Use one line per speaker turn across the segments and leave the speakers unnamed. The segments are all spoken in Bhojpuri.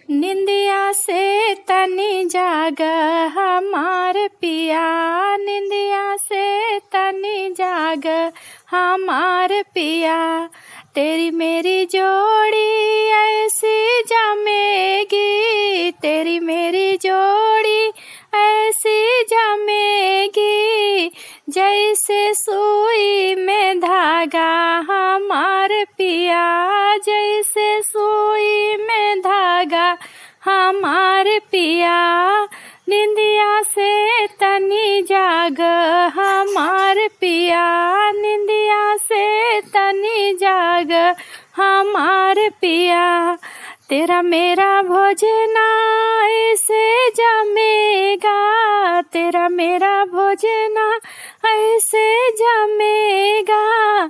निंदिया से तनी जाग हमार पिया, निंदिया से तनी जाग हमार पिया। तेरी मेरी जोड़ी ऐसी जमेगी, तेरी मेरी जोड़ी ऐसी जमेगी, जैसे सुई में धागा हमार पिया, जैसे सुई में धागा हमार पिया। निंदिया से तनी जाग हमार पिया, निंदिया से तनी जाग हमार पिया। तेरा मेरा भोजना ऐसे जमेगा, तेरा मेरा भोजना ऐसे जमेगा,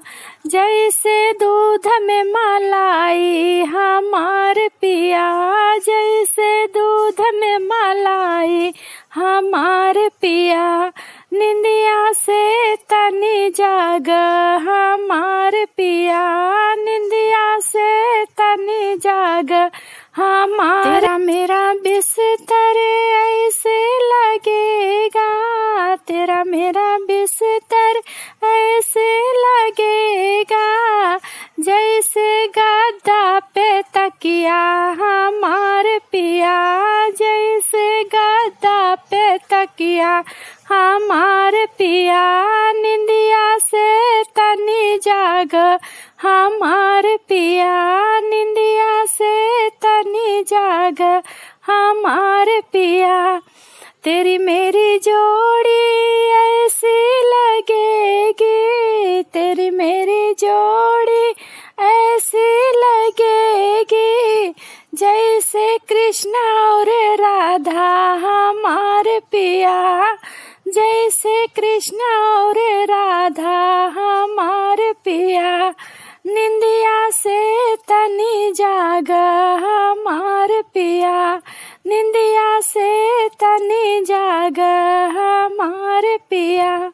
जैसे दूध में मलाई हमार पिया, जैसे दूध में मलाई हमार पिया। निंदिया से तनी जाग हमार पिया, निंदिया से तनी जाग हमार। तेरा मेरा बिस्तर ऐसे लगेगा, तेरा मेरा बिस्तर ऐसे लगेगा, जैसे गद्दा पे तकिया हमार पिया, जैसे गद्दा पे तकिया हमार पिया। निंदिया से तनी जाग हमार पिया, निंदिया से तनी जाग हमार पिया। तेरी मेरी जोड़ी ऐसी लगेगी, तेरी मेरी जोड़ी ऐसी लगेगी, जैसे कृष्ण और राधा हमार पिया, जैसे कृष्ण और राधा हमार पिया। निंदिया से तनी जाग हमार पिया, निंदिया से तनी जाग हमार पिया।